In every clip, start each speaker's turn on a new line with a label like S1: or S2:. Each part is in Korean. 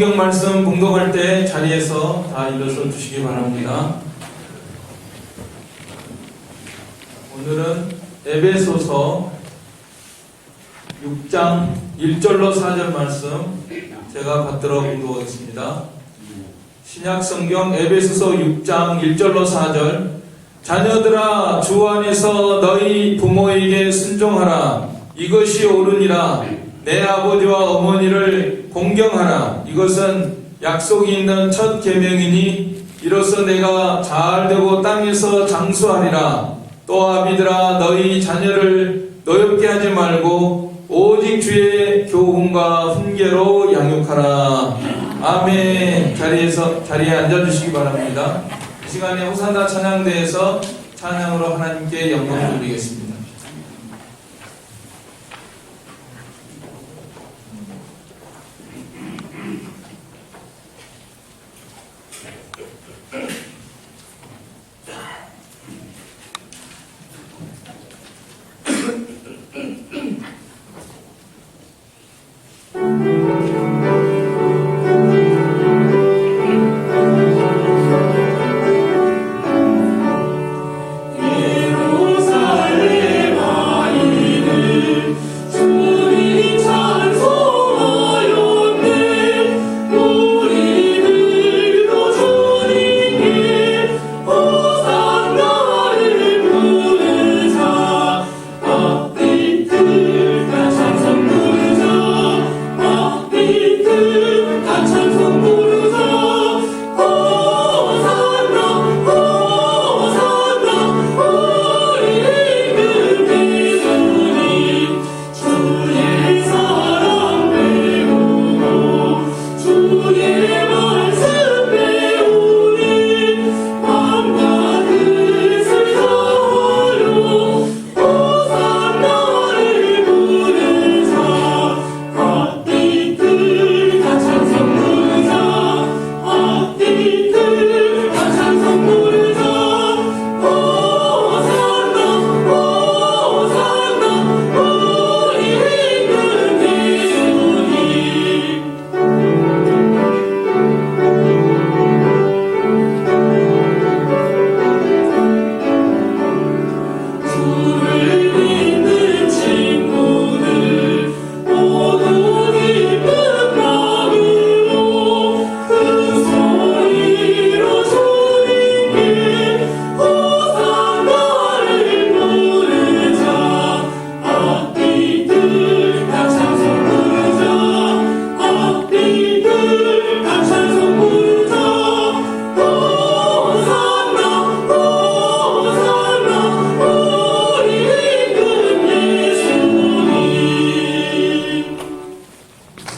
S1: 성경 말씀 봉독할 때 자리에서 다 일어서 주시기 바랍니다. 오늘은 에베소서 6장 1절로 4절 말씀 제가 받들어 봉독하겠습니다. 신약 성경 에베소서 6장 1절로 4절. 자녀들아, 주 안에서 너희 부모에게 순종하라. 이것이 옳으니라. 내 아버지와 어머니를 공경하라. 이것은 약속이 있는 첫 계명이니 이로써 내가 잘되고 땅에서 장수하리라. 또 아비들아, 너희 자녀를 노엽게 하지 말고 오직 주의 교훈과 훈계로 양육하라. 아멘. 자리에 앉아주시기 바랍니다. 이 시간에 호산나 찬양대에서 찬양으로 하나님께 영광을 돌리겠습니다.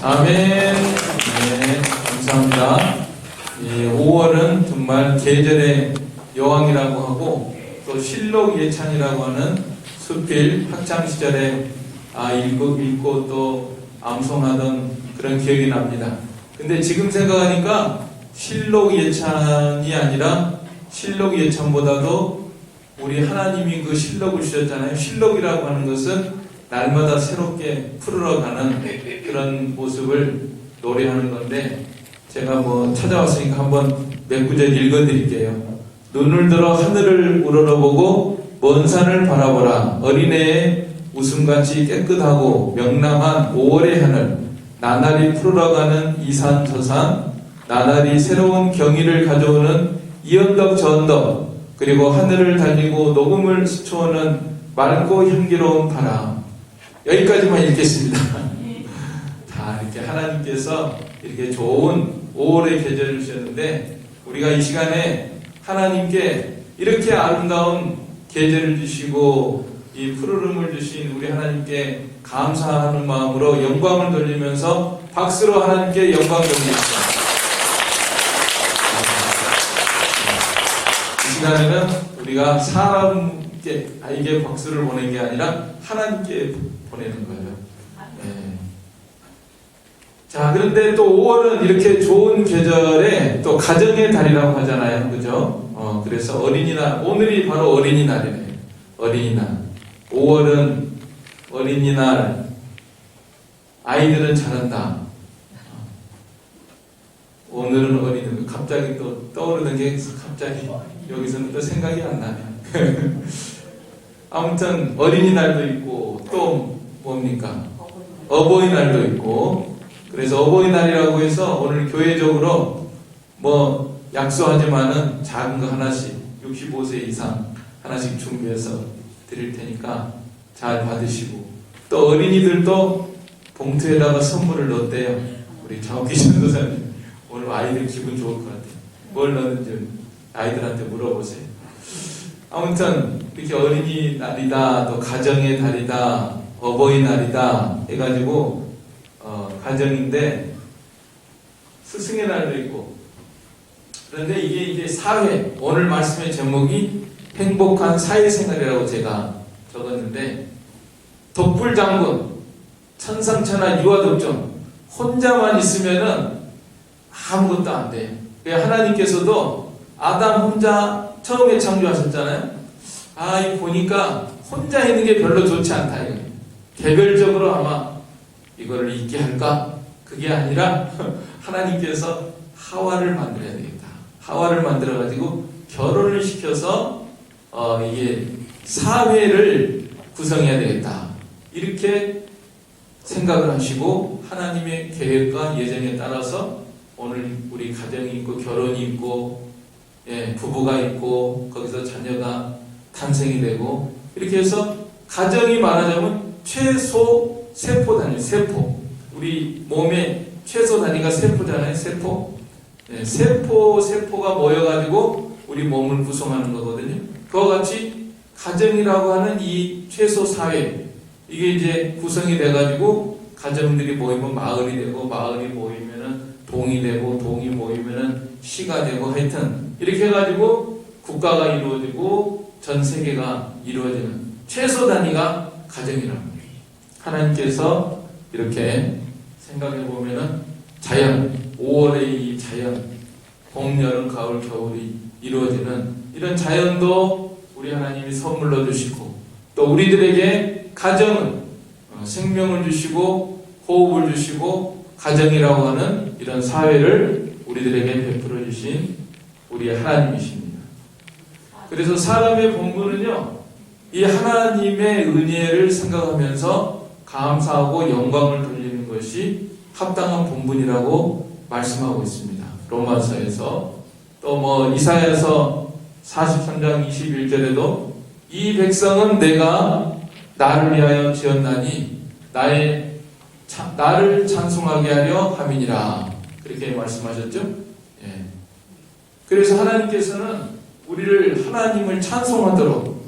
S1: 아멘. 네, 감사합니다. 5월은 정말 계절의 여왕이라고 하고 또 실록 예찬이라고 하는 수필 학창 시절에 읽고 또 암송하던 그런 기억이 납니다. 근데 지금 생각하니까 실록 예찬이 아니라 실록 예찬보다도 우리 하나님이 그 실록을 주셨잖아요. 실록이라고 하는 것은 날마다 새롭게 풀어가는 그런 모습을 노래하는 건데 제가 찾아왔으니까 한번 몇 구절 읽어드릴게요. 눈을 들어 하늘을 우러러보고 먼 산을 바라보라. 어린애의 웃음같이 깨끗하고 명랑한 5월의 하늘, 나날이 풀어가는 이 산 저 산, 나날이 새로운 경의를 가져오는 이 언덕 저 언덕, 그리고 하늘을 달리고 녹음을 스쳐오는 맑고 향기로운 바람. 여기까지만 읽겠습니다. 다 이렇게 하나님께서 이렇게 좋은 5월의 계절을 주셨는데 우리가 이 시간에 하나님께 이렇게 아름다운 계절을 주시고 이 푸르름을 주신 우리 하나님께 감사하는 마음으로 영광을 돌리면서 박수로 하나님께 영광 돌리겠습니다. 이 시간에는 우리가 사람에게 박수를 보내는 게 아니라 하나님께 보내는 거예요. 네. 자, 그런데 또 5월은 이렇게 좋은 계절에 또 가정의 달이라고 하잖아요. 그죠? 그래서 어린이날, 오늘이 바로 어린이날이네요. 어린이날. 5월은 어린이날. 아이들은 잘한다. 오늘은 어린이, 갑자기 또 떠오르는 게 갑자기 여기서는 또 생각이 안 나네요. 아무튼 어린이날도 있고 또 뭡니까? 어버이날도 있고, 그래서 어버이날이라고 해서 오늘 교회적으로 뭐 약속하지만은 작은 거 하나씩 65세 이상 하나씩 준비해서 드릴 테니까 잘 받으시고, 또 어린이들도 봉투에다가 선물을 넣었대요. 우리 장욱기 전도사님 오늘 아이들 기분 좋을 것 같아요. 뭘 넣는지 아이들한테 물어보세요. 아무튼 이렇게 어린이날이다, 또 가정의 달이다, 어버이날이다 해가지고 가정인데 스승의 날도 있고, 그런데 이게 이제 사회, 오늘 말씀의 제목이 행복한 사회생활이라고 제가 적었는데, 독불장군, 천상천하 유아독존, 혼자만 있으면은 아무것도 안 돼요. 하나님께서도 아담 혼자 처음에 창조하셨잖아요. 이 보니까 혼자 있는 게 별로 좋지 않다. 개별적으로 아마 이거를 있게 할까? 그게 아니라 하나님께서 하와를 만들어야 되겠다. 하와를 만들어가지고 결혼을 시켜서 이게 사회를 구성해야 되겠다. 이렇게 생각을 하시고 하나님의 계획과 예정에 따라서 오늘 우리 가정이 있고 결혼이 있고 부부가 있고 거기서 자녀가 탄생이 되고, 이렇게 해서 가정이 말하자면 최소 세포 단위, 세포. 우리 몸의 최소 단위가 세포잖아요. 세포. 세포가 모여가지고 우리 몸을 구성하는 거거든요. 그와 같이 가정이라고 하는 이 최소 사회, 이게 이제 구성이 돼가지고 가정들이 모이면 마을이 되고, 마을이 모이면은 동이 되고, 동이 모이면은 시가 되고, 하여튼 이렇게 해가지고 국가가 이루어지고 전 세계가 이루어지는 최소 단위가 가정이라는 거예요. 하나님께서 이렇게 생각해 보면은 자연, 5월의 이 자연, 봄, 여름, 가을, 겨울이 이루어지는 이런 자연도 우리 하나님이 선물로 주시고, 또 우리들에게 가정은 생명을 주시고 호흡을 주시고 가정이라고 하는 이런 사회를 우리들에게 베풀어 주신 우리 하나님이십니다. 그래서 사람의 본분은요, 이 하나님의 은혜를 생각하면서 감사하고 영광을 돌리는 것이 합당한 본분이라고 말씀하고 있습니다. 로마서에서, 또 이사야서 43장 21절에도 이 백성은 내가 나를 위하여 지었나니 나를 찬송하게 하려 함이니라, 그렇게 말씀하셨죠. 그래서 하나님께서는 우리를 하나님을 찬송하도록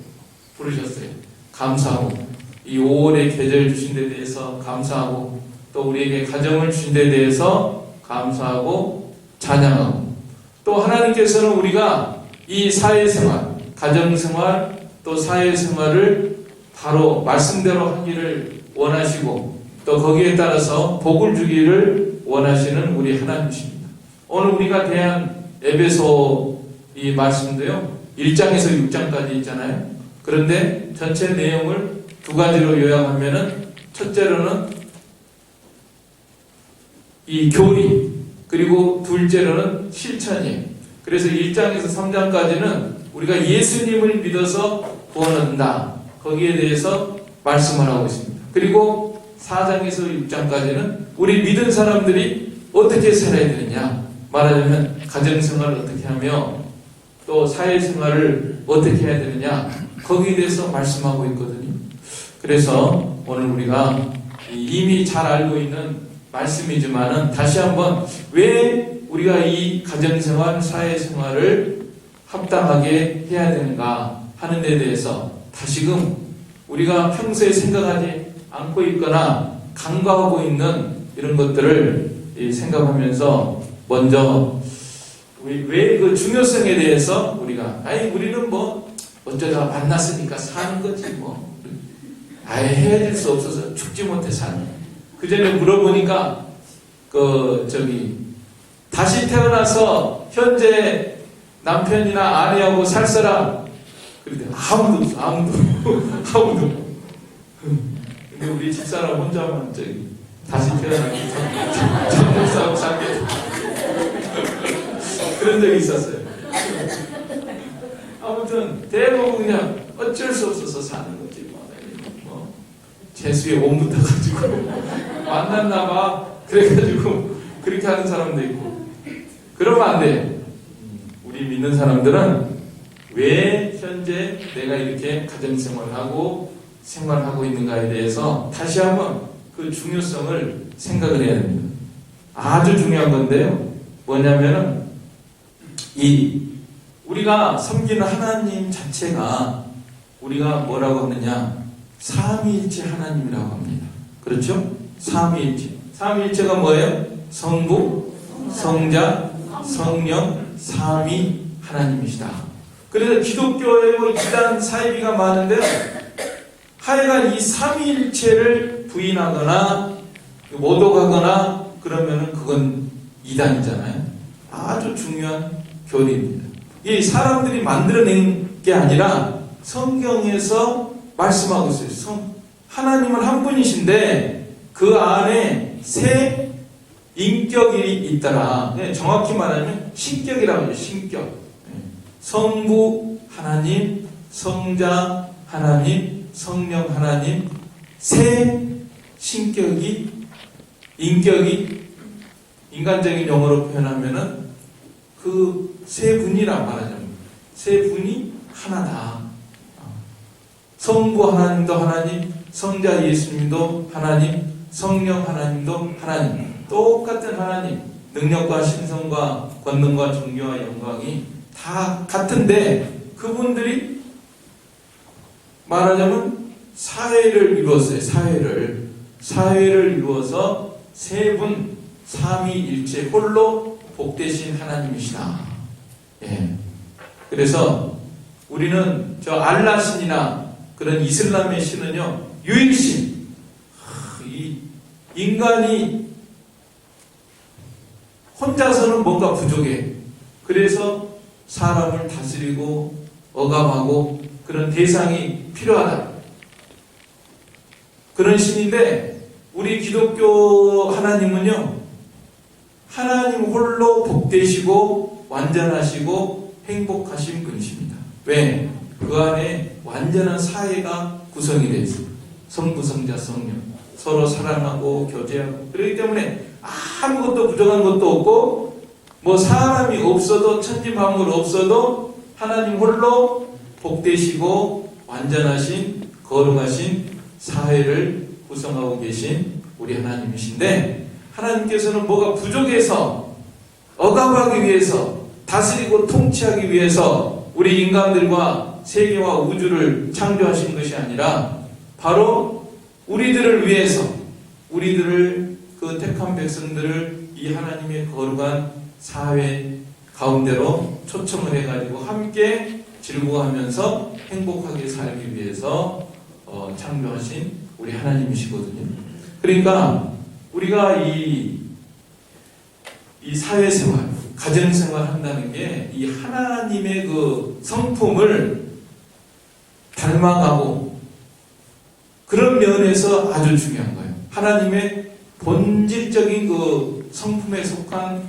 S1: 부르셨어요. 감사하고, 이 5월의 계절 주신 데 대해서 감사하고, 또 우리에게 가정을 주신 데 대해서 감사하고 찬양하고, 또 하나님께서는 우리가 이 사회생활, 가정생활, 또 사회생활을 바로 말씀대로 하기를 원하시고, 또 거기에 따라서 복을 주기를 원하시는 우리 하나님이십니다. 오늘 우리가 대한 에베소 이 말씀도요, 1장에서 6장까지 있잖아요. 그런데 전체 내용을 두 가지로 요약하면은, 첫째로는 이 교리, 그리고 둘째로는 실천이에요. 그래서 1장에서 3장까지는 우리가 예수님을 믿어서 구원 얻는다, 거기에 대해서 말씀을 하고 있습니다. 그리고 4장에서 6장까지는 우리 믿은 사람들이 어떻게 살아야 되느냐, 말하자면 가정생활을 어떻게 하며 또 사회생활을 어떻게 해야 되느냐, 거기에 대해서 말씀하고 있거든요. 그래서 오늘 우리가 이미 잘 알고 있는 말씀이지만은 다시 한번 왜 우리가 이 가정생활, 사회생활을 합당하게 해야 되는가 하는 데 대해서 다시금 우리가 평소에 생각하지 않고 있거나 간과하고 있는 이런 것들을 생각하면서 먼저 왜 그 중요성에 대해서 우리가 우리는 어쩌다가 만났으니까 사는 거지 헤어질 수 없어서 죽지 못해 사는. 그 전에 물어보니까 다시 태어나서 현재 남편이나 아내하고 살 사람, 그런데 아무도 없어. 아무도. 근데 우리 집사람 혼자만 다시 태어나서 천국사하고 살게. 그런 적이 있었어요. 아무튼 대부분 그냥 어쩔 수 없어서 사는 거지. 뭐 재수에 온 붙어가지고 만났나 봐. 그래가지고 그렇게 하는 사람도 있고. 그러면 안 돼. 우리 믿는 사람들은 왜 현재 내가 이렇게 가정생활하고 생활하고 있는가에 대해서 다시 한번 그 중요성을 생각을 해야 됩니다. 아주 중요한 건데요. 뭐냐면은 우리가 섬기는 하나님 자체가 우리가 뭐라고 하느냐, 삼위일체 하나님이라고 합니다. 그렇죠? 삼위일체. 삼위일체가 뭐예요? 성부, 성자, 성령, 삼위 하나님이시다. 그래서 기독교에 뭐 이단 사이비가 많은데요. 하여간 이 삼위일체를 부인하거나 모독하거나 그러면은 그건 이단이잖아요. 아주 중요한 교리입니다. 이 사람들이 만들어낸 게 아니라 성경에서 말씀하고 있어요. 하나님은 한 분이신데 그 안에 세 인격이 있더라. 정확히 말하면 신격이라고 하죠. 신격. 성부 하나님, 성자 하나님, 성령 하나님, 세 신격이, 인격이 인간적인 용어로 표현하면은 그 세 분이라 말하자면 세 분이 하나다. 성부 하나님도 하나님, 성자 예수님도 하나님, 성령 하나님도 하나님. 똑같은 하나님, 능력과 신성과 권능과 존귀와 영광이 다 같은데 그분들이 말하자면 사회를 이루었어요. 사회를 이루어서 세 분 삼위일체 홀로 복되신 하나님이시다. 예. 그래서 우리는 저 알라 신이나 그런 이슬람의 신은요, 유일신. 이 인간이 혼자서는 뭔가 부족해. 그래서 사람을 다스리고 억압하고 그런 대상이 필요하다. 그런 신인데 우리 기독교 하나님은요, 하나님 홀로 복되시고 완전하시고 행복하신 분이십니다. 왜? 그 안에 완전한 사회가 구성이 되어 있습니다. 성부, 성자, 성령 서로 사랑하고 교제하고. 그렇기 때문에 아무것도 부족한 것도 없고 뭐 사람이 없어도 천지만물 없어도 하나님 홀로 복되시고 완전하신 거룩하신 사회를 구성하고 계신 우리 하나님이신데, 하나님께서는 뭐가 부족해서 억압하기 위해서 다스리고 통치하기 위해서 우리 인간들과 세계와 우주를 창조하신 것이 아니라 바로 우리들을 위해서, 우리들을 그 택한 백성들을 이 하나님의 거룩한 사회 가운데로 초청을 해가지고 함께 즐거워하면서 행복하게 살기 위해서 창조하신 우리 하나님이시거든요. 그러니까 우리가 이 사회생활, 가정생활 한다는 게 이 하나님의 그 성품을 닮아가고 그런 면에서 아주 중요한 거예요. 하나님의 본질적인 그 성품에 속한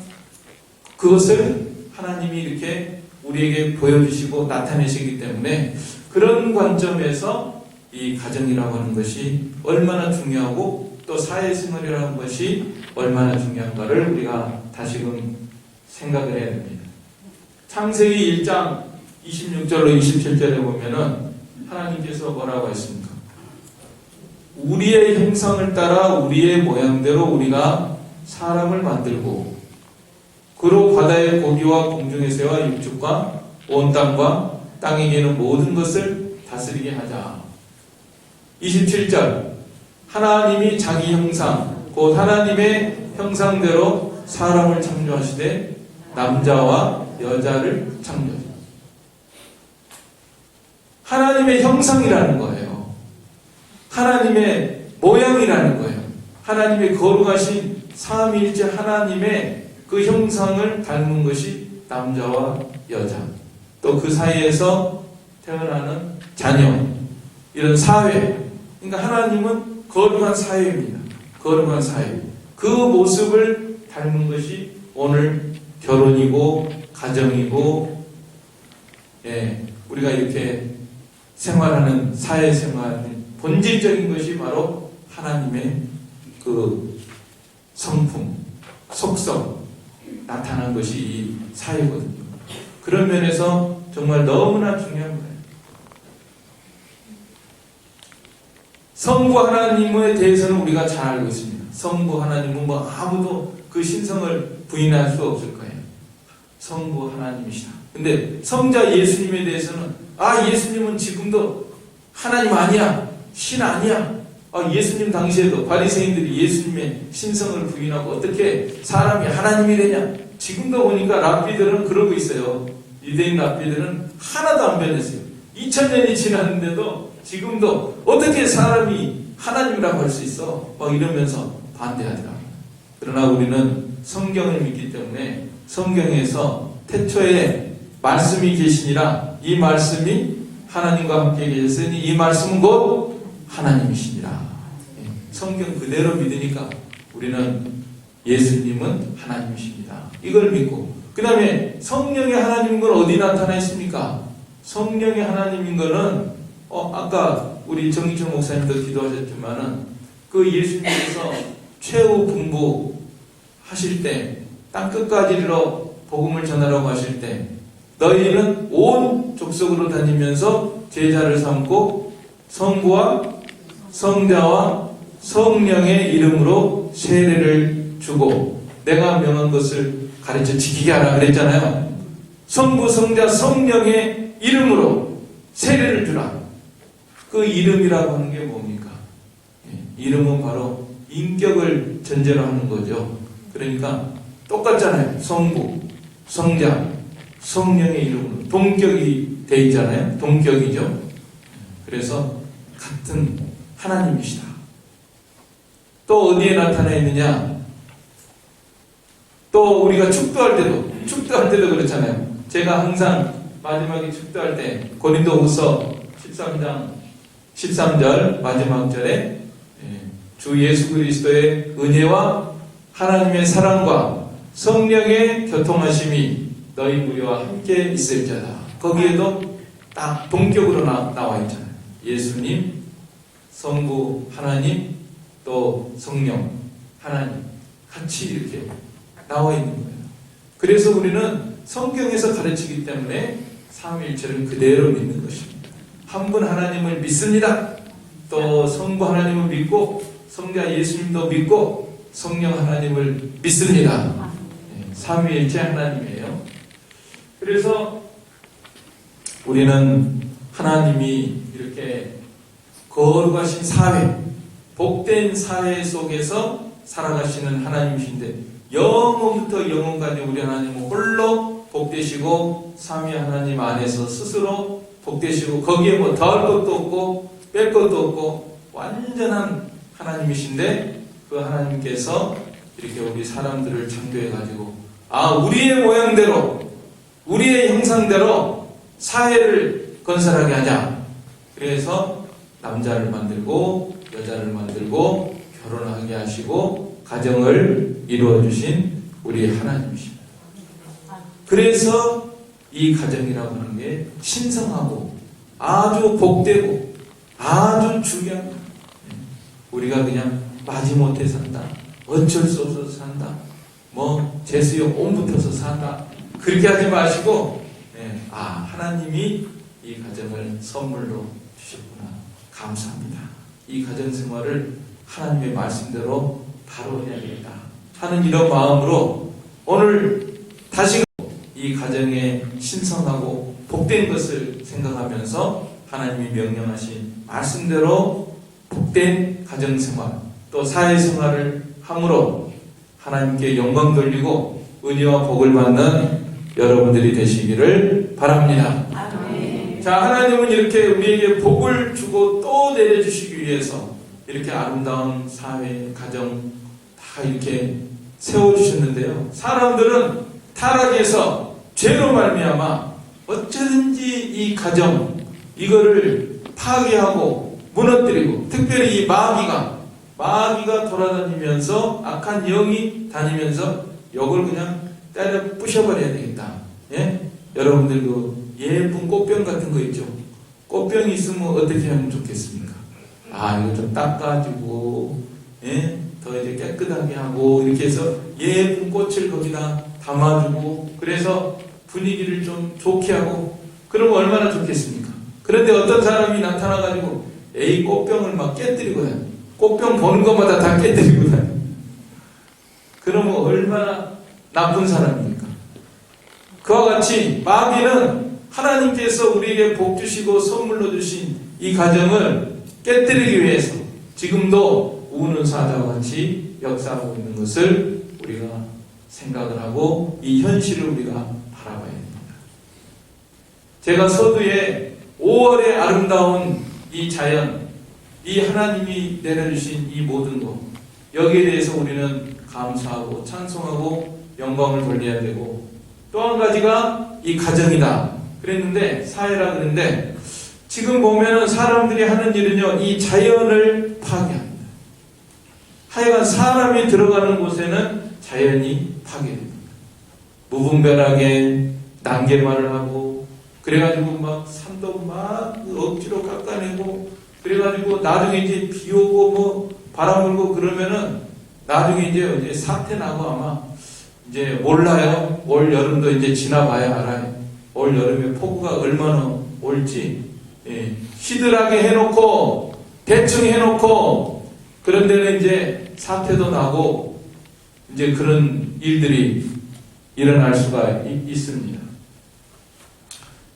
S1: 그것을 하나님이 이렇게 우리에게 보여주시고 나타내시기 때문에 그런 관점에서 이 가정이라고 하는 것이 얼마나 중요하고 또 사회생활이라는 것이 얼마나 중요한가를 우리가 다시금 생각을 해야 됩니다. 창세기 1장 26절로 27절에 보면은 하나님께서 뭐라고 했습니까? 우리의 형상을 따라 우리의 모양대로 우리가 사람을 만들고 그로 바다의 고기와 공중의 새와 육축과 온 땅과 땅에 계는 모든 것을 다스리게 하자. 27절 하나님이 자기 형상 곧 하나님의 형상대로 사람을 창조하시되 남자와 여자를 창조하시다. 하나님의 형상이라는 거예요. 하나님의 모양이라는 거예요. 하나님의 거룩하신 삼위일체 하나님의 그 형상을 닮은 것이 남자와 여자, 또 그 사이에서 태어나는 자녀, 이런 사회. 그러니까 하나님은 거룩한 사회입니다. 거룩한 사회. 그 모습을 닮은 것이 오늘 결혼이고 가정이고, 우리가 이렇게 생활하는 사회생활 본질적인 것이 바로 하나님의 그 성품, 속성 나타난 것이 이 사회거든요. 그런 면에서 정말 너무나 중요한 거예요. 성부 하나님에 대해서는 우리가 잘 알고 있습니다. 성부 하나님은 뭐 아무도 그 신성을 부인할 수 없을 거예요. 성부 하나님이시다. 근데 성자 예수님에 대해서는 예수님은 지금도 하나님 아니야, 신 아니야. 예수님 당시에도 바리새인들이 예수님의 신성을 부인하고 어떻게 사람이 하나님이 되냐. 지금도 보니까 랍비들은 그러고 있어요. 유대인 랍비들은 하나도 안 변했어요. 2000년이 지났는데도 지금도 어떻게 사람이 하나님이라고 할 수 있어? 이러면서 반대하더라고요. 그러나 우리는 성경을 믿기 때문에 성경에서 태초에 말씀이 계시니라, 이 말씀이 하나님과 함께 계셨으니 이 말씀은 곧 하나님이시니라. 성경 그대로 믿으니까 우리는 예수님은 하나님이십니다. 이걸 믿고, 그 다음에 성령의 하나님인 건 어디 나타나 있습니까? 성령의 하나님인 거는 아까 우리 정희철 목사님도 기도하셨지만은 그 예수님께서 최후 분부 하실 때 땅끝까지 이르러 복음을 전하라고 하실 때 너희는 온 족속으로 다니면서 제자를 삼고 성부와 성자와 성령의 이름으로 세례를 주고 내가 명한 것을 가르쳐 지키게 하라 그랬잖아요. 성부, 성자, 성령의 이름으로 세례를 주라. 그 이름이라고 하는 게 뭡니까? 이름은 바로 인격을 전제로 하는 거죠. 그러니까 똑같잖아요. 성부, 성자, 성령의 이름으로 동격이 돼 있잖아요. 동격이죠. 그래서 같은 하나님이시다. 또 어디에 나타나 있느냐? 또 우리가 축도할 때도 그렇잖아요. 제가 항상 마지막에 축도할 때 고린도후서 13장 13절 마지막 절에 주 예수 그리스도의 은혜와 하나님의 사랑과 성령의 교통하심이 너희 무리와 함께 있을지어다. 거기에도 딱 동격으로 나와 있잖아요. 예수님, 성부 하나님, 또 성령 하나님 같이 이렇게 나와 있는 거예요. 그래서 우리는 성경에서 가르치기 때문에 삼위일체를 그대로 믿는 것입니다. 한 분 하나님을 믿습니다. 또 성부 하나님을 믿고 성자 예수님도 믿고 성령 하나님을 믿습니다. 삼위일체 하나님이에요. 그래서 우리는 하나님이 이렇게 거룩하신 사회, 복된 사회 속에서 살아가시는 하나님이신데 영원부터 영원까지 우리 하나님은 홀로 복되시고 삼위 하나님 안에서 스스로 복되시고 거기에 뭐 더할 것도 없고 뺄 것도 없고 완전한 하나님이신데 그 하나님께서 이렇게 우리 사람들을 창조해가지고 우리의 모양대로 우리의 형상대로 사회를 건설하게 하자. 그래서 남자를 만들고 여자를 만들고 결혼하게 하시고 가정을 이루어 주신 우리 하나님이십니다. 그래서 이 가정이라고 하는 게 신성하고 아주 복되고 아주 중요한 거예요. 우리가 그냥 마지못해 산다, 어쩔 수 없어서 산다, 뭐 재수용 온 붙어서 산다, 그렇게 하지 마시고 하나님이 이 가정을 선물로 주셨구나, 감사합니다. 이 가정 생활을 하나님의 말씀대로 바로 해야 되겠다 하는 이런 마음으로 오늘 다시 이 가정의 신성하고 복된 것을 생각하면서 하나님이 명령하신 말씀대로 복된 가정생활 또 사회생활을 함으로 하나님께 영광 돌리고 은혜와 복을 받는 여러분들이 되시기를 바랍니다. 아멘. 자, 하나님은 이렇게 우리에게 복을 주고 또 내려주시기 위해서 이렇게 아름다운 사회, 가정 다 이렇게 세워주셨는데요. 사람들은 타락해서 죄로 말미암아 어쩌든지 이 가정 이거를 파괴하고 무너뜨리고, 특별히 이 마귀가 돌아다니면서 악한 영이 다니면서 이걸 그냥 때려 부셔버려야 되겠다, 예? 여러분들 그 예쁜 꽃병 같은 거 있죠? 꽃병이 있으면 어떻게 하면 좋겠습니까? 이거 좀 닦아주고, 예? 더 이제 깨끗하게 하고, 이렇게 해서 예쁜 꽃을 거기다 담아주고, 그래서 분위기를 좀 좋게 하고, 그러면 얼마나 좋겠습니까? 그런데 어떤 사람이 나타나가지고, 에이, 꽃병을 막 깨뜨리고 다녀. 꽃병 보는 것마다 다 깨뜨리고 다녀. 그러면 얼마나 나쁜 사람입니까? 그와 같이 마귀는 하나님께서 우리에게 복 주시고 선물로 주신 이 가정을 깨뜨리기 위해서 지금도 우는 사자와 같이 역사하고 있는 것을 우리가 생각을 하고 이 현실을 우리가 바라봐야 됩니다. 제가 서두에 5월의 아름다운 이 자연, 이 하나님이 내려주신 이 모든 것, 여기에 대해서 우리는 감사하고 찬송하고 영광을 돌려야 되고, 또 한 가지가 이 가정이다 그랬는데, 사회라 그랬는데, 지금 보면은 사람들이 하는 일은요, 이 자연을 파괴합니다. 하여간 사람이 들어가는 곳에는 자연이 파괴됩니다. 무분별하게 난개발을 하고, 그래가지고 막 산도 막 억지로 깎아내고, 그래가지고 나중에 이제 비 오고 뭐 바람 불고 그러면은 나중에 이제 사태 나고 아마 이제 몰라요. 올 여름도 이제 지나봐야 알아요. 올 여름에 폭우가 얼마나 올지. 예. 시들하게 해놓고 대충 해놓고 그런 데는 이제 사태도 나고 이제 그런 일들이 일어날 수가 있습니다.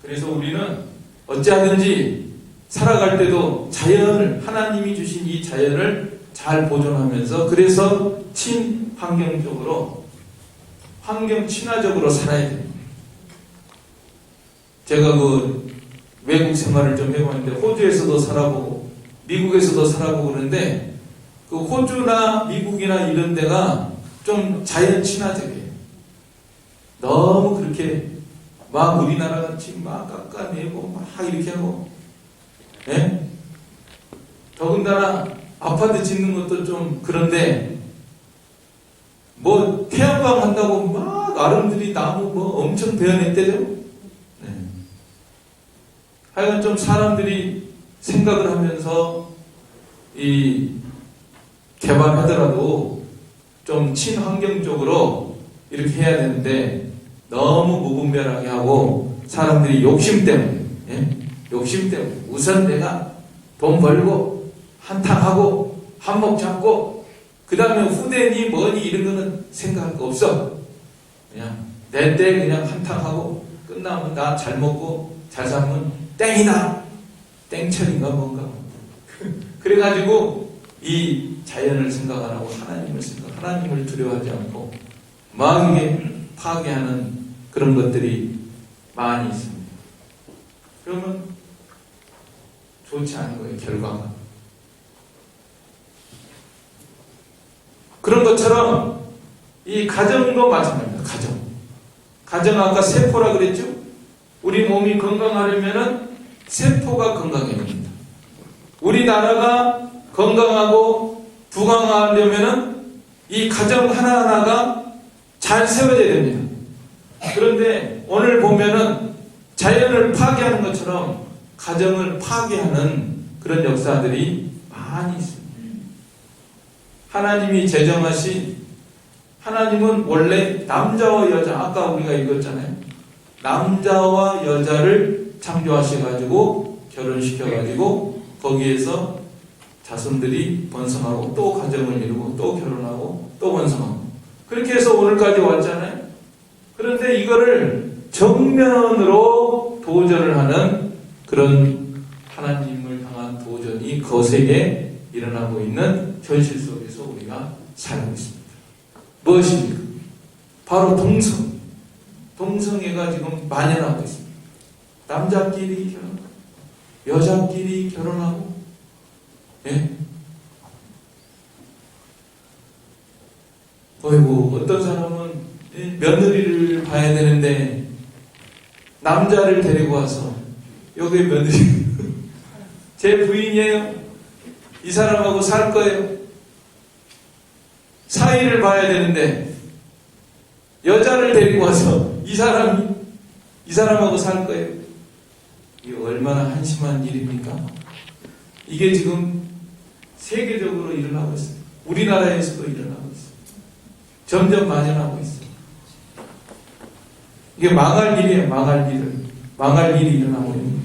S1: 그래서 우리는 어찌하든지 살아갈 때도 자연을, 하나님이 주신 이 자연을 잘 보존하면서, 그래서 친환경적으로, 환경 친화적으로 살아야 됩니다. 제가 그 외국 생활을 좀 해봤는데, 호주에서도 살아보고 미국에서도 살아보고 그러는데, 그 호주나 미국이나 이런 데가 좀 자연 친화적이에요. 너무 그렇게 막 우리나라 같이 막 깎아내고 막 이렇게 하고, 예? 더군다나 아파트 짓는 것도 좀 그런데, 뭐 태양광 한다고 막 아름드리 나무 뭐 엄청 베어냈대죠. 네. 하여간 좀 사람들이 생각을 하면서 이 개발하더라도 좀 친환경적으로 이렇게 해야 되는데, 너무 무분별하게 하고 사람들이 욕심 때문에, 예? 욕심 때문에 우선 내가 돈 벌고 한탕하고 한몫 잡고 그 다음에 후대니 뭐니 이런 거는 생각할 거 없어. 그냥 내 때 그냥 한탕하고 끝나면 나 잘 먹고 잘 살면 땡이다. 땡철인가 뭔가. 그래가지고 이 자연을 생각 안 하고 하나님을 두려워하지 않고 막 이게 파괴하는 그런 것들이 많이 있습니다. 그러면 좋지 않은 거예요, 결과가. 그런 것처럼 이 가정도 마찬가지입니다. 가정 아까 세포라 그랬죠? 우리 몸이 건강하려면은 세포가 건강해야 됩니다. 우리나라가 건강하고 부강하려면은 이 가정 하나하나가 잘 세워져야 됩니다. 그런데 오늘 보면은 자연을 파괴하는 것처럼 가정을 파괴하는 그런 역사들이 많이 있습니다. 하나님이 제정하신, 하나님은 원래 남자와 여자, 아까 우리가 읽었잖아요. 남자와 여자를 창조하셔가지고 결혼시켜가지고 거기에서 자손들이 번성하고 또 가정을 이루고 또 결혼하고 또 번성하고 그렇게 해서 오늘까지 왔잖아요. 그런데 이거를 정면으로 도전을 하는 그런 하나님을 향한 도전이 거세게 일어나고 있는 현실 속에서 우리가 살고 있습니다. 무엇입니까? 바로 동성애가 지금 만연하고 있습니다. 남자끼리 결혼하고 여자끼리 결혼하고, 예? 어이구, 어떤 사람은 며느리를 봐야 되는데 남자를 데리고 와서 여기 며느리 제 부인이에요. 이 사람하고 살 거예요. 사이를 봐야 되는데 여자를 데리고 와서 이 사람이 이 사람하고 살 거예요. 이게 얼마나 한심한 일입니까? 이게 지금 세계적으로 일어나고 있어요. 우리나라에서도 일어나고 있어요. 점점 만연하고 있어요. 이게 망할 일이에요. 망할 일이 일어나고 있는 거예요.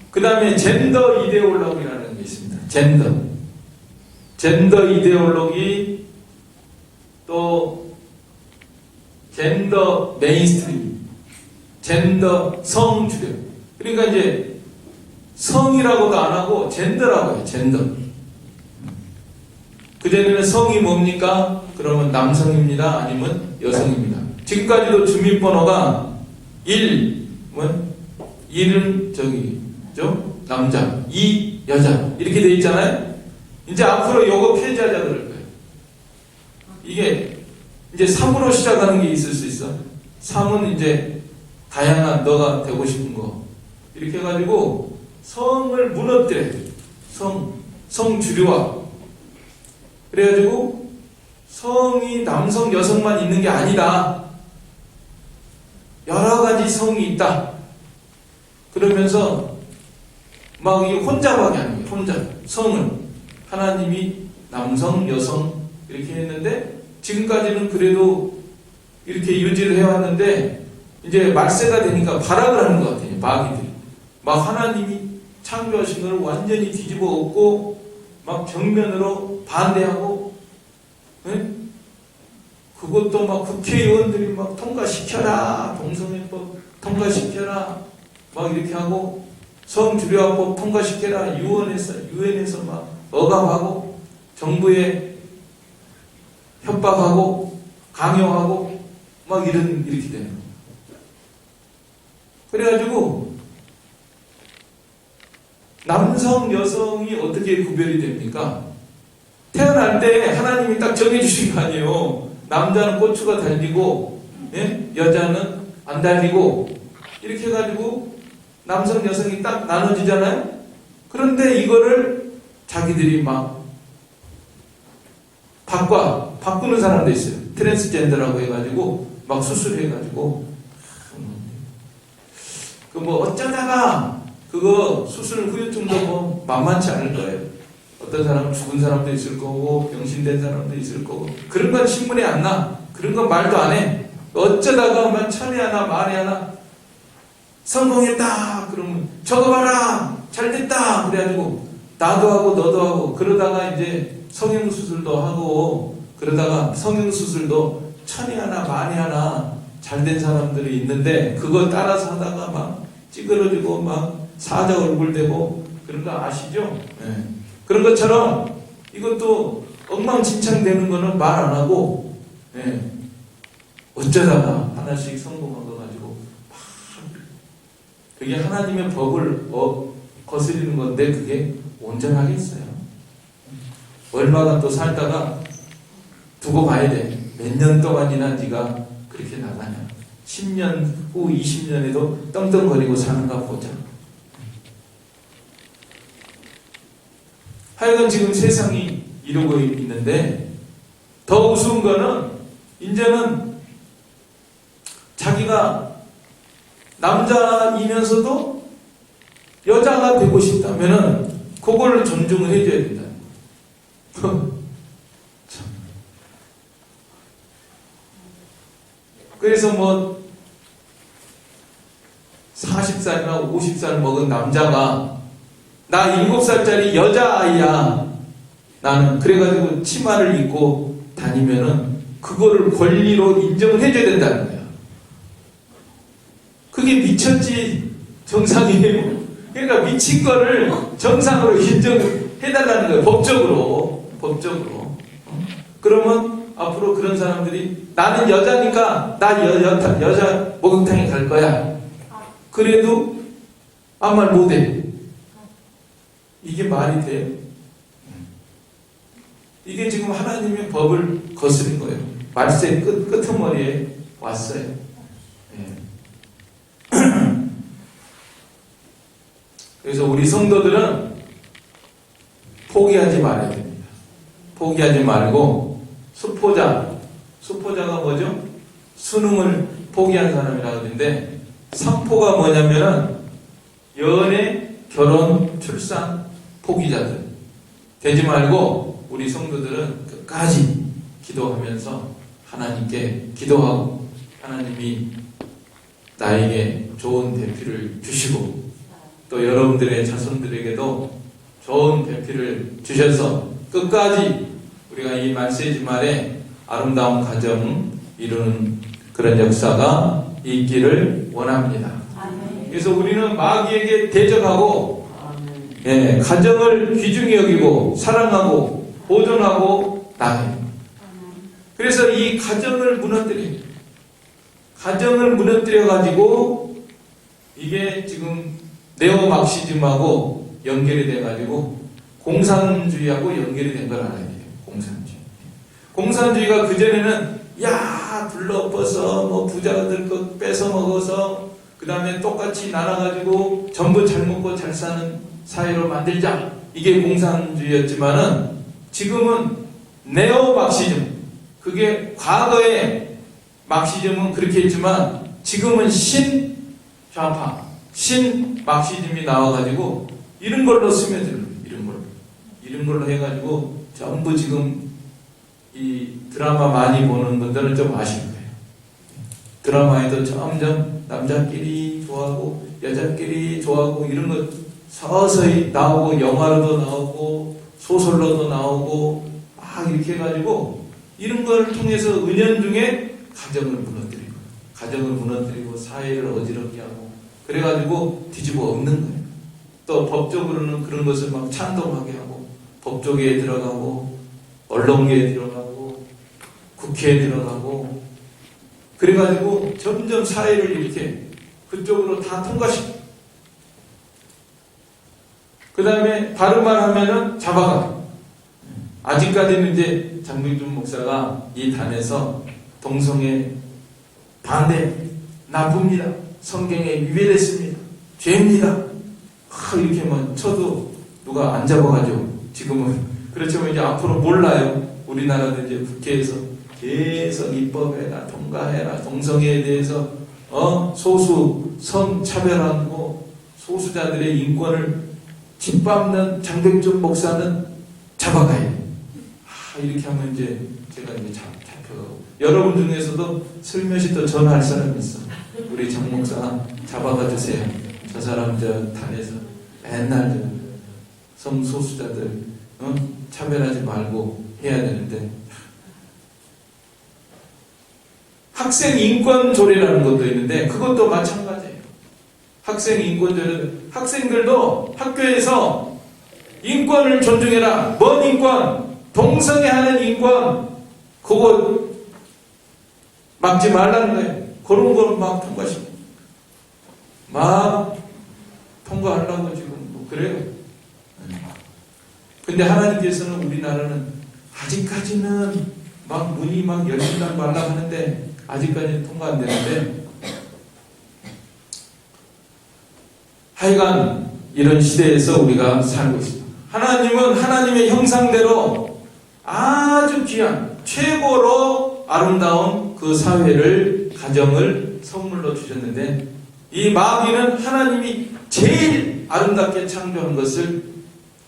S1: 그 다음에 젠더 이데올로기라는 게 있습니다. 젠더 이데올로기, 또 젠더 메인스트림, 젠더 성주력. 그러니까 이제 성이라고도 안 하고 젠더라고 해요. 젠더. 그전에는 성이 뭡니까? 그러면 남성입니다. 아니면 여성입니다. 지금까지도 주민번호가 1은 남자, 2 여자 이렇게 돼 있잖아요. 이제 앞으로 요거 폐지하자 그럴 거예요. 이게 이제 3으로 시작하는 게 있을 수 있어. 3은 이제 다양한 너가 되고 싶은 거 이렇게 해가지고 성을 무너뜨려야 돼요. 성주류화. 그래가지고 성이 남성, 여성만 있는 게 아니다. 여러 가지 성이 있다. 그러면서 막 이게 혼잡하게 하는 거예요. 혼잡. 성을 하나님이 남성, 여성 이렇게 했는데 지금까지는 그래도 이렇게 유지를 해왔는데 이제 말세가 되니까 발악을 하는 것 같아요. 마귀들이. 막 하나님이 창조하신 걸 완전히 뒤집어 엎고 막 정면으로 반대하고, 네? 그것도 막 국회의원들이 막 통과시켜라, 동성애법 통과시켜라, 막 이렇게 하고, 성주류화법 통과시켜라, 유엔에서 막 억압하고, 정부에 협박하고, 강요하고, 막 이렇게 되는 거예요. 그래가지고, 남성, 여성이 어떻게 구별이 됩니까? 태어날 때 하나님이 딱 정해주신 거 아니에요. 남자는 고추가 달리고, 예? 여자는 안 달리고, 이렇게 해가지고 남성, 여성이 딱 나눠지잖아요? 그런데 이거를 자기들이 막 바꾸는 사람도 있어요. 트랜스젠더라고 해가지고, 막 수술해가지고, 어쩌다가 그거 수술 후유증도 뭐 만만치 않을 거예요. 어떤 사람은 죽은 사람도 있을 거고 병신된 사람도 있을 거고 그런 건 신문에 안 나. 그런 건 말도 안 해. 어쩌다가 만 천에 하나 만에 하나 성공했다 그러면 저거 봐라 잘됐다 그래가지고 나도 하고 너도 하고 그러다가 이제 성형수술도 하고 그러다가 성형수술도 천에 하나 만에 하나 잘된 사람들이 있는데 그거 따라서 하다가 막 찌그러지고 막 사자 얼굴 되고 그런 거 아시죠? 네. 그런 것처럼 이것도 엉망진창 되는 거는 말 안 하고 네. 어쩌다가 하나씩 성공한 거 가지고 막 그게 하나님의 법을 거스리는 건데 그게 온전하겠어요? 얼마나 또 살다가 두고 봐야 돼. 몇 년 동안이나 네가 그렇게 나가냐. 10년 후 20년에도 떵떵거리고 사는가 보자. 하여간 지금 세상이 이러고 있는데 더 우스운 거는 이제는 자기가 남자이면서도 여자가 되고 싶다면은 그걸 존중을 해줘야 된다. 그래서 뭐 40살이나 50살 먹은 남자가 나 7살짜리 여자아이야 나는 그래가지고 치마를 입고 다니면은 그거를 권리로 인정을 해줘야 된다는 거야. 그게 미쳤지 정상이에요. 그러니까 미친 거를 정상으로 인정해달라는 거예요. 법적으로. 그러면 앞으로 그런 사람들이 나는 여자니까 나 여자 목욕탕에 갈 거야. 그래도 아무 말 못해. 이게 말이 돼요? 이게 지금 하나님의 법을 거스린 거예요. 말세 끄트머리에 왔어요. 네. 그래서 우리 성도들은 포기하지 말아야 됩니다. 포기하지 말고 수포자가 뭐죠? 수능을 포기한 사람이라고 하는데, 3포가 뭐냐면은 연애, 결혼, 출산 포기자들. 되지 말고 우리 성도들은 끝까지 기도하면서 하나님께 기도하고, 하나님이 나에게 좋은 대피를 주시고 또 여러분들의 자손들에게도 좋은 대피를 주셔서 끝까지 우리가 이 말세지 말에 아름다운 가정 이루는 그런 역사가 있기를 원합니다. 그래서 우리는 마귀에게 대적하고, 가정을 귀중히 여기고 사랑하고 보존하고 나가요. 그래서 이 가정을 무너뜨려 가지고 이게 지금 네오막시즘하고 연결이 돼 가지고 공산주의하고 연결이 된 걸 알아야 돼요. 공산주의가 그전에는 둘러엎어서 뭐 부자들 것 뺏어 먹어서 그 다음에 똑같이 나눠가지고 전부 잘 먹고 잘 사는 사회로 만들자, 이게 공산주의였지만은 지금은 네오막시즘, 그게 과거에 막시즘은 그렇게 했지만 지금은 신좌파, 신막시즘이 나와가지고 이런 걸로 스며들어요. 이런 걸로 해가지고 전부 지금 이 드라마 많이 보는 분들은 좀 아실 거예요. 드라마에도 점점 남자끼리 좋아하고 여자끼리 좋아하고 이런 거 서서히 나오고, 영화로도 나오고 소설로도 나오고 막 이렇게 해가지고 이런 걸 통해서 은연중에 가정을 무너뜨리고 사회를 어지럽게 하고 그래가지고 뒤집어 엎는 거예요. 또 법적으로는 그런 것을 막 찬동하게 하고 법조계에 들어가고 언론계에 들어가고 국회에 들어가고 그래가지고 점점 사회를 이렇게 그쪽으로 다 통과시키고, 그 다음에 바른 말 하면은 잡아가고. 아직까지는 이제 장민준 목사가 이 단에서 동성애 반대, 나쁩니다, 성경에 위배됐습니다, 죄입니다, 이렇게만 쳐도 누가 안 잡아가지고 지금은. 그렇지만 이제 앞으로 몰라요. 우리나라도 이제 국회에서 계속 입법해라, 통과해라, 동성애에 대해서 소수 성차별하고 소수자들의 인권을 짓밟는 장백준 목사는 잡아가야 돼. 이렇게 하면 이제 제가 이제 잡혀가고, 여러분 중에서도 슬며시 또 전화할 사람이 있어. 우리 장 목사 잡아가 주세요. 저 사람 저 단에서 맨날 성소수자들 차별하지 말고 해야 되는데. 학생 인권 조례라는 것도 있는데 그것도 마찬가지예요. 학생 인권 조례, 학생들도 학교에서 인권을 존중해라. 뭔 인권? 동성애하는 인권, 그거 막지 말라는 거예요. 그런 걸 막 통과시키고 막 통과하려고 지금 뭐 그래요. 근데 하나님께서는 우리나라는 아직까지는 막 문이 막 열린다 말라 하는데 아직까지는 통과 안 되는데, 하여간 이런 시대에서 우리가 살고 있습니다. 하나님은 하나님의 형상대로 아주 귀한 최고로 아름다운 그 사회를, 가정을 선물로 주셨는데, 이 마귀는 하나님이 제일 아름답게 창조한 것을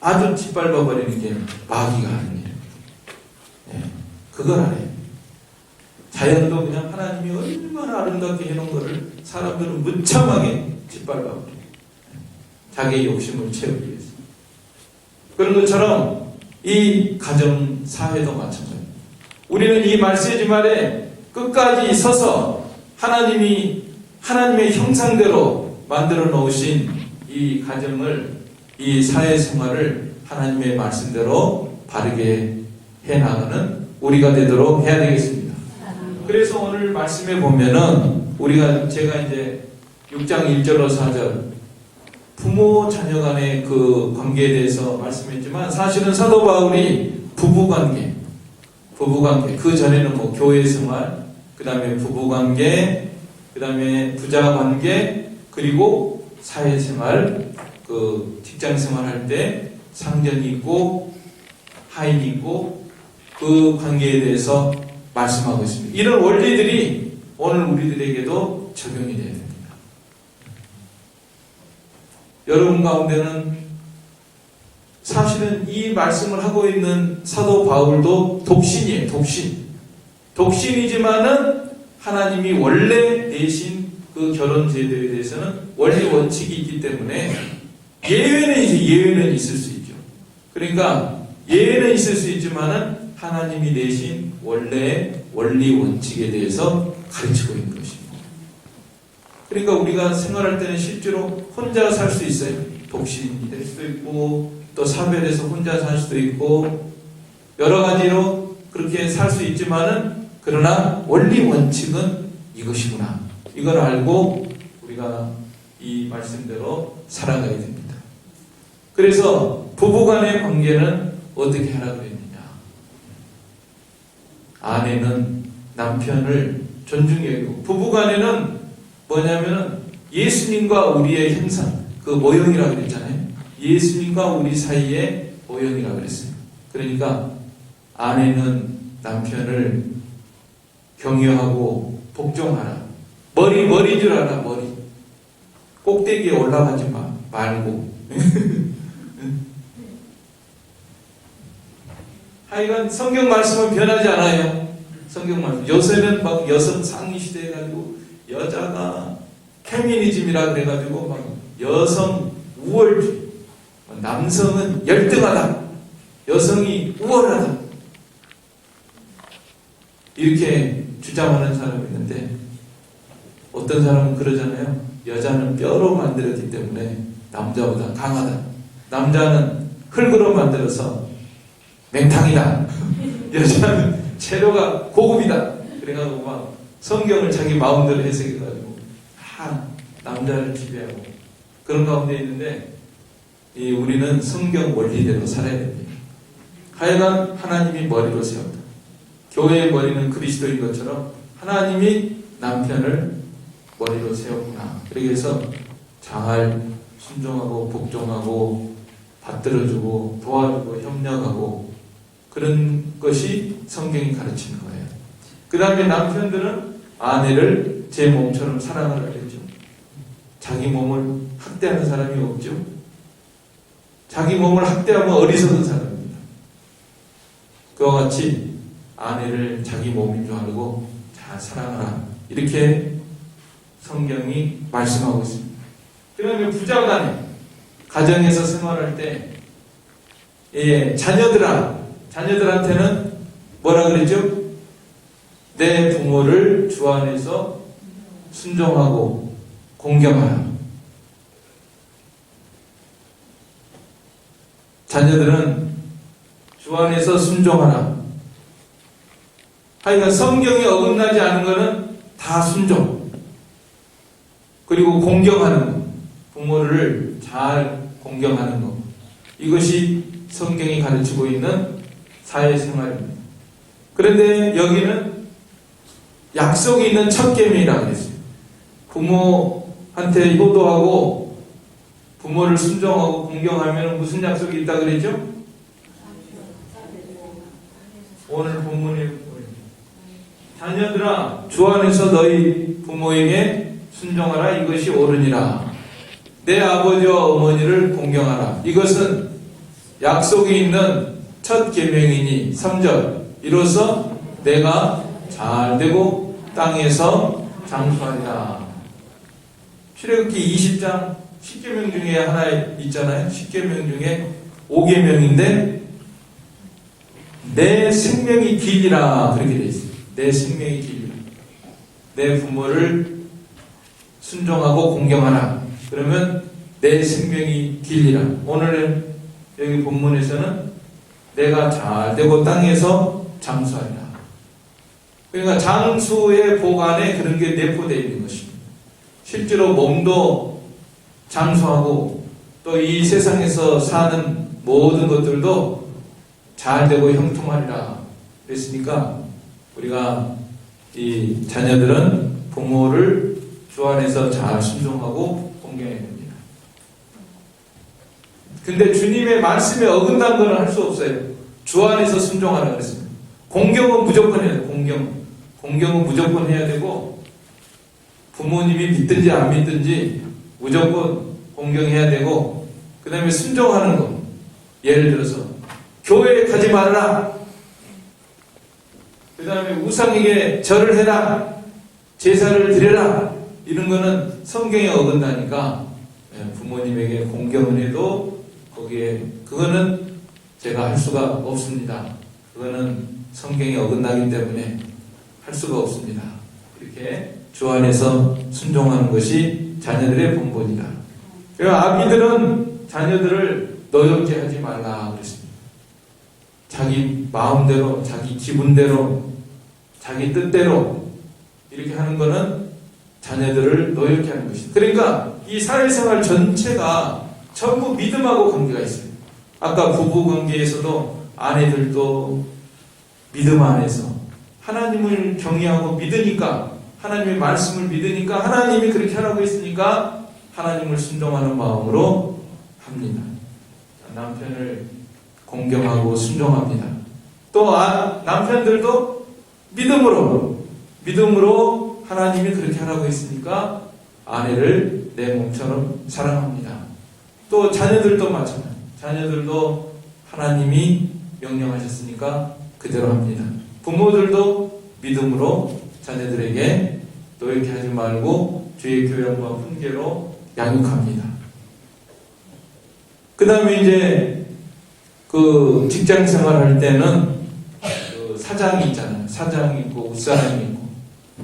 S1: 아주 짓밟아버리는 게 마귀가 하는 일입니다. 그걸 알아요. 자연도 그냥 하나님이 얼마나 아름답게 해놓은 것을 사람들은 무참하게 짓밟아버려요. 자기의 욕심을 채우기 위해서. 그런 것처럼 이 가정 사회도 마찬가지입니다. 우리는 이 말세지 말에 끝까지 서서 하나님의 형상대로 만들어 놓으신 이 가정을, 이 사회생활을 하나님의 말씀대로 바르게 해나가는 우리가 되도록 해야 되겠습니다. 그래서 오늘 말씀에 보면은 제가 이제 6장 1절로 4절 부모 자녀 간의 그 관계에 대해서 말씀했지만, 사실은 사도 바울이 부부관계, 그 전에는 뭐 교회 생활, 그 다음에 부부관계, 그 다음에 부자관계, 그리고 사회생활, 그 직장생활 할 때 상전이 있고 하인이 있고 그 관계에 대해서 말씀하고 있습니다. 이런 원리들이 오늘 우리들에게도 적용이 돼야 됩니다. 여러분 가운데는 사실은 이 말씀을 하고 있는 사도 바울도 독신이에요. 독신이지만은 하나님이 원래 내신 그 결혼 제도에 대해서는 원리 원칙이 있기 때문에 예외는 있을 수 있죠. 그러니까 예외는 있을 수 있지만은 하나님이 내신 원래의 원리 원칙에 대해서 가르치고 있는 것입니다. 그러니까 우리가 생활할 때는 실제로 혼자 살 수 있어요. 독신이 될 수도 있고 또 사별해서 혼자 살 수도 있고 여러 가지로 그렇게 살 수 있지만은 그러나 원리 원칙은 이것이구나. 이걸 알고 우리가 이 말씀대로 살아가야 됩니다. 그래서 부부간의 관계는 어떻게 하라고 했느냐. 아내는 남편을 존중해야 하고 부부간에는 뭐냐면은 예수님과 우리의 형상, 그 모형이라고 그랬잖아요. 예수님과 우리 사이의 모형이라고 그랬어요. 그러니까 아내는 남편을 경외하고 복종하라. 머리 줄 알아, 머리. 꼭대기에 올라가지 말고. 하여간 성경 말씀은 변하지 않아요. 성경 말씀. 요새는 막 여성 상위 시대 해가지고 여자가 페미니즘이라 그래가지고 막 여성 우월주의. 남성은 열등하다. 여성이 우월하다. 이렇게 주장하는 사람이 있는데 어떤 사람은 그러잖아요. 여자는 뼈로 만들었기 때문에 남자보다 강하다. 남자는 흙으로 만들어서 맹탕이다. 여자는 재료가 고급이다. 그래가지고 막 성경을 자기 마음대로 해석해가지고 다 남자를 지배하고 그런 가운데 있는데 우리는 성경 원리대로 살아야 됩니다. 하여간 하나님이 머리로 세웠다. 교회의 머리는 그리스도인 것처럼 하나님이 남편을 머리로 세웠구나. 그래서 잘 순종하고 복종하고 받들어주고 도와주고 협력하고 그런 것이 성경이 가르치는 거예요. 그 다음에 남편들은 아내를 제 몸처럼 사랑하라 그랬죠. 자기 몸을 학대하는 사람이 없죠. 자기 몸을 학대하면 어리석은 사람입니다. 그와 같이 아내를 자기 몸인 줄 알고 잘 사랑하라. 이렇게 성경이 말씀하고 있습니다. 그 다음에 부자간에 가정에서 생활할 때 자녀들한테는 뭐라 그랬죠? 내 부모를 주 안에서 순종하고 공경하라. 자녀들은 주 안에서 순종하라. 하여간 성경에 어긋나지 않은 것은 다 순종. 그리고 공경하는 것. 부모를 잘 공경하는 것. 이것이 성경이 가르치고 있는 사회생활입니다. 그런데 여기는 약속이 있는 첫 계명이라고 했어요. 부모한테 효도하고 부모를 순종하고 공경하면 무슨 약속이 있다고 그랬죠? 오늘 본문에 자녀들아 주 안에서 너희 부모에게 순종하라. 이것이 옳으니라. 내 아버지와 어머니를 공경하라. 이것은 약속이 있는 첫 계명이니 3절 이로써 내가 잘되고 땅에서 장수하리라. 출애굽기 20장 10계명 중에 하나 있잖아요. 10계명 중에 5계명인데 내 생명이 길리라 그렇게 되어 있어요. 내 생명이 길리라. 내 부모를 순종하고 공경하라. 그러면 내 생명이 길리라. 오늘 여기 본문에서는 내가 잘되고 땅에서 장수하리라. 그러니까 장수의 보관에 그런 게 내포되어 있는 것입니다. 실제로 몸도 장수하고 또 이 세상에서 사는 모든 것들도 잘되고 형통하리라. 그랬으니까 우리가 이 자녀들은 부모를 주 안에서 잘 순종하고 공경해야 됩니다. 근데 주님의 말씀에 어긋난 건 할 수 없어요. 주 안에서 순종하라 그랬습니다. 공경은 무조건 해야 돼요. 공경은 무조건 해야 되고 부모님이 믿든지 안 믿든지 무조건 공경해야 되고, 그 다음에 순종하는 거. 예를 들어서 교회에 가지 말아라, 그 다음에 우상에게 절을 해라, 제사를 드려라, 이런 거는 성경에 어긋나니까 부모님에게 공경을 해도 거기에 그거는 제가 할 수가 없습니다. 그거는 성경에 어긋나기 때문에 할 수가 없습니다. 이렇게 주 안에서 순종하는 것이 자녀들의 본분이다. 아비들은 자녀들을 노엽게 하지 말라 그랬습니다. 자기 마음대로, 자기 기분대로, 자기 뜻대로 이렇게 하는 것은 자녀들을 노엽게 하는 것이다. 그러니까 이 사회생활 전체가 전부 믿음하고 관계가 있어요. 아까 부부관계에서도 아내들도 믿음 안에서 하나님을 경외하고 믿으니까, 하나님의 말씀을 믿으니까, 하나님이 그렇게 하라고 했으니까 하나님을 순종하는 마음으로 합니다. 남편을 공경하고 순종합니다. 또 남편들도 믿음으로 하나님이 그렇게 하라고 했으니까 아내를 내 몸처럼 사랑합니다. 또 자녀들도 마찬가지입니다. 자녀들도 하나님이 명령하셨으니까 그대로 합니다. 부모들도 믿음으로 자녀들에게 또 이렇게 하지 말고 주의 교양과 훈계로 양육합니다. 그 다음에 이제 그 직장 생활할 때는 그 사장이 있잖아요. 사장이 있고 윗사람이 있고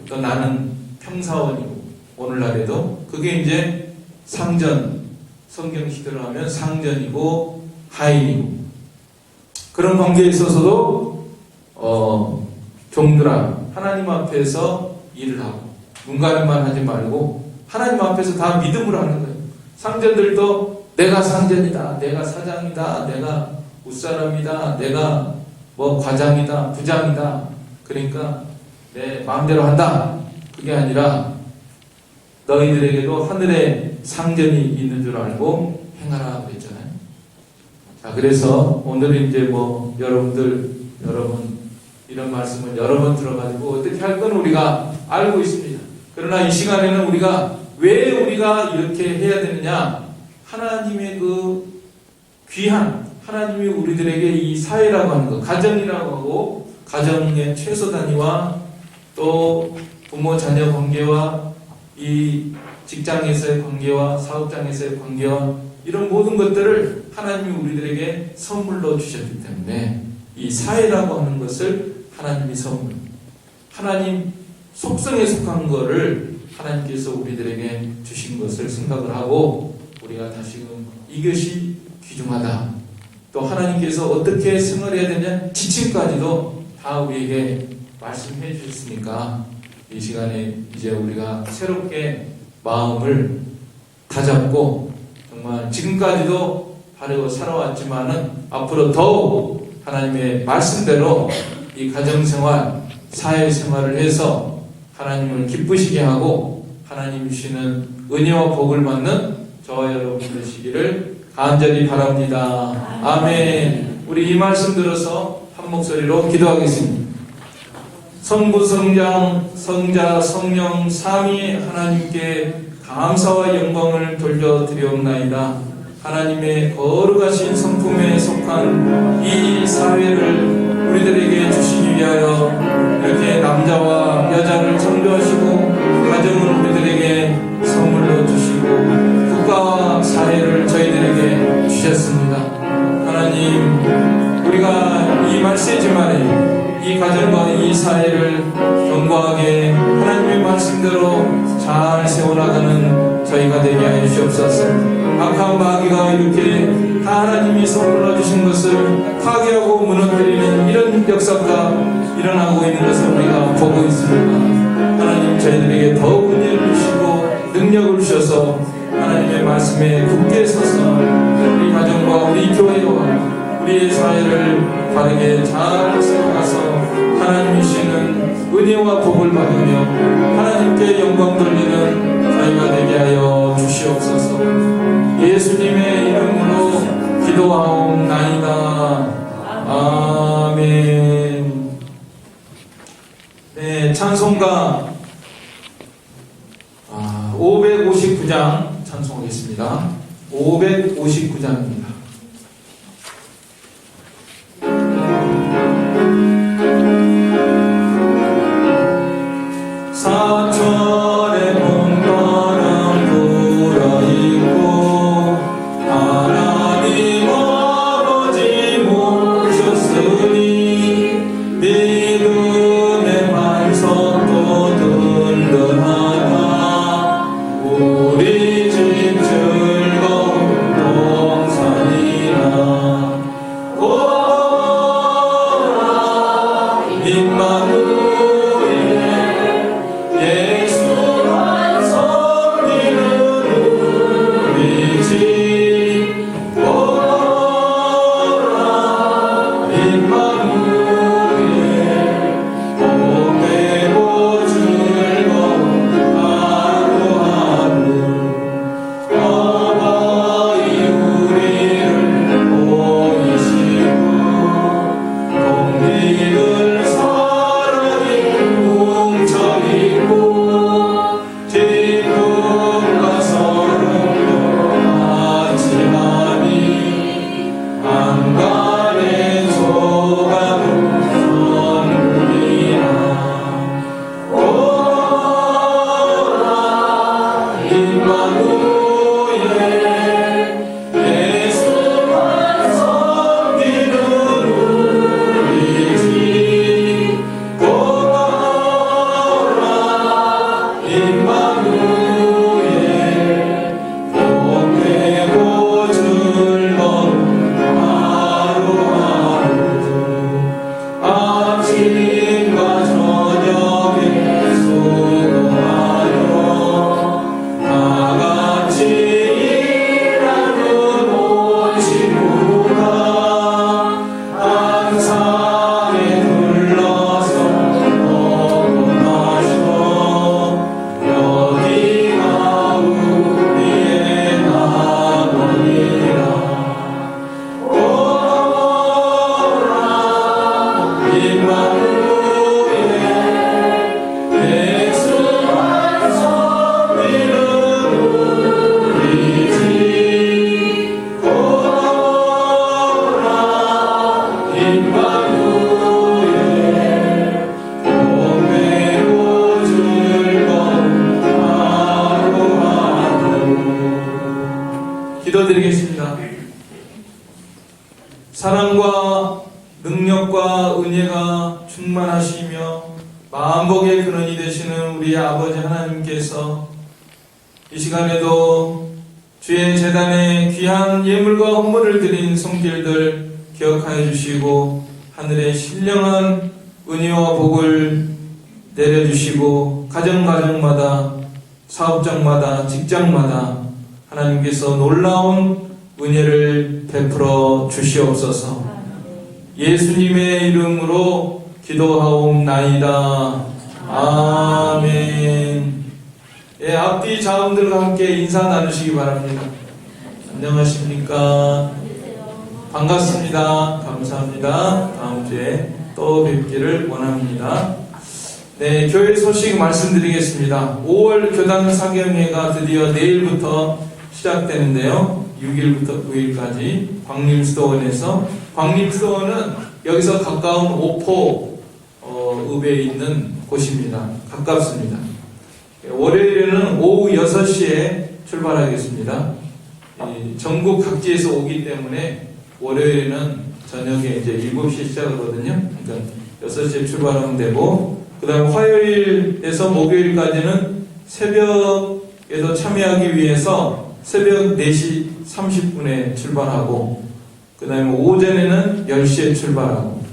S1: 또 나는 평사원이고, 오늘날에도 그게 이제 상전, 성경 시대로 하면 상전이고 하인이고, 그런 관계에 있어서도 종들아 하나님 앞에서 일을 하고 눈가림만 하지 말고 하나님 앞에서 다 믿음으로 하는 거예요. 상전들도 내가 상전이다, 내가 사장이다, 내가 윗사람이다, 내가 뭐 과장이다, 부장이다, 그러니까 내 마음대로 한다, 그게 아니라 너희들에게도 하늘에 상전이 있는 줄 알고 행하라 그랬잖아요. 자, 그래서 오늘은 이제 뭐 여러분 이런 말씀을 여러 번 들어가지고 어떻게 할 건 우리가 알고 있습니다. 그러나 이 시간에는 왜 우리가 이렇게 해야 되느냐, 하나님의 그 귀한, 하나님이 우리들에게 이 사회라고 하는 것, 가정이라고 하고, 가정의 최소 단위와 또 부모 자녀 관계와 이 직장에서의 관계와 사업장에서의 관계와 이런 모든 것들을 하나님이 우리들에게 선물로 주셨기 때문에 이 사회라고 하는 것을 하나님이 선물, 하나님 속성에 속한 것을 하나님께서 우리들에게 주신 것을 생각을 하고, 우리가 다시금 이것이 귀중하다, 또 하나님께서 어떻게 생활해야 되냐 지침까지도 다 우리에게 말씀해 주셨으니까 이 시간에 이제 우리가 새롭게 마음을 다잡고, 정말 지금까지도 바르고 살아왔지만은 앞으로 더욱 하나님의 말씀대로 이 가정생활, 사회생활을 해서 하나님을 기쁘시게 하고 하나님 주시는 은혜와 복을 받는 저와 여러분 되시기를 간절히 바랍니다. 아멘. 우리 이 말씀 들어서 한 목소리로 기도하겠습니다. 성부, 성장, 성자, 성령 삼위 하나님께 감사와 영광을 돌려드리옵나이다. 하나님의 거룩하신 성품에 속한 이 사회를 우리들에게 주시기 위하여 이렇게 남자와 여자를 창조하시고 가정을 우리들에게 선물로 주시고 국가와 사회를 저희들에게 주셨습니다. 하나님, 우리가 이 말세지만에 이 가정과 이 사회를 견고하게 하나님의 말씀대로 잘 세워나가는 저희가 되게 하여 주옵소서. 악한 마귀가 이렇게 다 하나님이 선물로 주신 것을 파괴하고 무너뜨리는 이런 역사가 일어나고 있는 것을 우리가 보고 있습니다. 하나님, 저희들에게 더욱 은혜를 주시고 능력을 주셔서 하나님의 말씀에 굳게 서서 우리 가정과 우리 교회와 우리의 사회를 바르게 잘 세워가서 하나님이 주시는 은혜와 복을 받으며 하나님께 영광 돌리는 저희가 되게 하여 주시옵소서. 예수님의 이름으로 기도하옵나이다. 아멘. 네, 찬송가 559장 찬송하겠습니다. 559장입니다. 사철의 봄바람 불어있고 하나님 아버지 모셨으니 믿음의 반석도 든든하다. 우리 집 즐거운 동산이라. 오라 임마누엘 예수만 섬기는 우리 집. 오라 임마누엘 복되고 즐거운 하루하루. 아버지 우리를 보이시고 동리를 사랑이 뭉쳐있고 기쁨과 서름도 같이하니 안간의 소감은 선물이라. 오라 임마누엘 예수만 섬기는 우리 집. 오라 임마누엘 복되고 즐거운 하루하루. 아침과 저녁에 수고하여 다같이 일하는 온 친구가 항상에 둘러서 너무나셔. 여기가 우리의 나원이라. 오라 임마누엘 예수만 섬기는 우리 집. 오라 임마누엘 복되고 즐거운 하루하루. 기도드리겠습니다. 사랑과 능력과 은혜가 충만하시며 만복의 근원이 되시는 우리 아버지 하나님께서 이 시간에도 주의 제단에 귀한 예물과 헌물을 드린 손길들 기억하여 주시고 하늘의 신령한 은혜와 복을 내려주시고 가정마다 사업장마다 직장마다 하나님께서 놀라운 은혜를 베풀어 주시옵소서. 예수님의 이름으로 기도하옵나이다. 아멘. 예, 앞뒤 자원들과 함께 인사 나누시기 바랍니다. 안녕하십니까? 반갑습니다. 감사합니다. 다음 주에 또 뵙기를 원합니다. 네, 교회 소식 말씀드리겠습니다. 5월 교단 사경회가 드디어 내일부터 시작되는데요. 6일부터 9일까지 광림수도원에서, 광림수도원은 여기서 가까운 오포 읍에 있는 곳입니다. 가깝습니다. 월요일에는 오후 6시에 출발하겠습니다. 전국 각지에서 오기 때문에 월요일에는 저녁에 이제 7시에 시작하거든요. 그러니까 6시에 출발하면 되고, 그 다음 화요일에서 목요일까지는 새벽에도 참여하기 위해서 새벽 4시 30분에 출발하고, 그 다음에 오전에는 10시에 출발하고,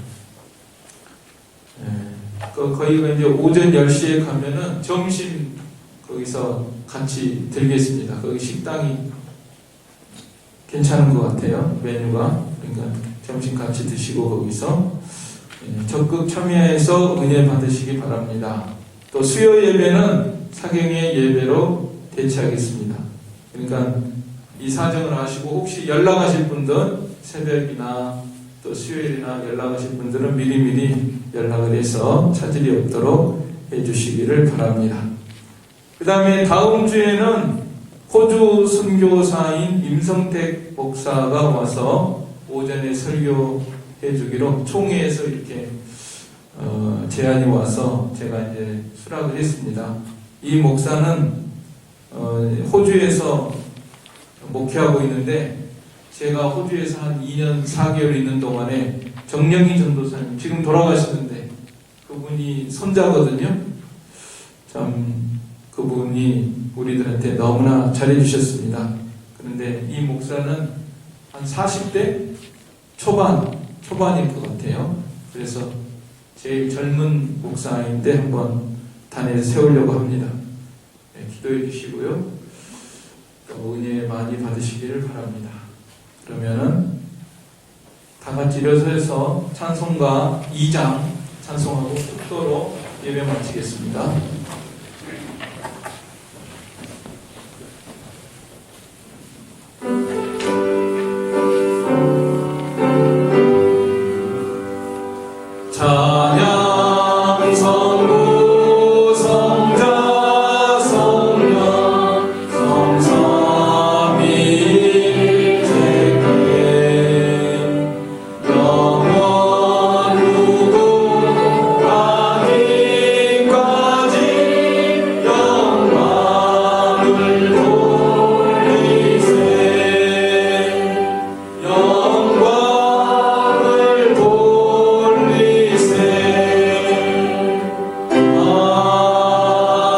S1: 거기가 이제 오전 10시에 가면은 점심 거기서 같이 들겠습니다. 거기 식당이 괜찮은 것 같아요. 메뉴가. 그러니까 점심 같이 드시고 거기서 적극 참여해서 은혜 받으시기 바랍니다. 또 수요 예배는 사경의 예배로 대체하겠습니다. 그러니까 이 사정을 아시고 혹시 연락하실 분들 새벽이나 또 수요일이나 연락하실 분들은 미리미리 연락을 해서 차질이 없도록 해주시기를 바랍니다. 그 다음에 다음 주에는 호주 선교사인 임성택 목사가 와서 오전에 설교해 주기로 총회에서 이렇게 제안이 와서 제가 이제 수락을 했습니다. 이 목사는 호주에서 목회하고 있는데 제가 호주에서 한 2년 4개월 있는 동안에 정영희 전도사님 지금 돌아가셨는데 그분이 손자거든요. 참 그분이 우리들한테 너무나 잘해주셨습니다. 그런데 이 목사는 한 40대 초반일 것 같아요. 그래서 제일 젊은 목사인데 한번 단에 세우려고 합니다. 네, 기도해 주시고요. 또 은혜 많이 받으시기를 바랍니다. 그러면은 다 같이 일어서서 찬송가 2장 찬송하고 축도로 예배 마치겠습니다. 찬양 성부 성자 성령 성삼위일체께 영원 무궁하기까지 영광을 돌리세 영광을 돌리세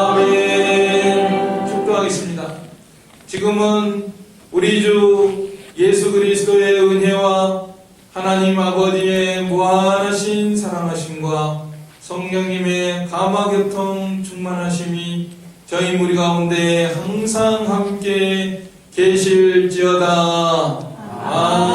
S1: 아멘. 축도하겠습니다. 지금은 우리 주 예수 그리스도의 은혜와 하나님 아버지의 무한하신 사랑하심과 성령님의 감화교통 충만하심이 저희 무리 가운데 항상 함께 계실지어다. 아멘.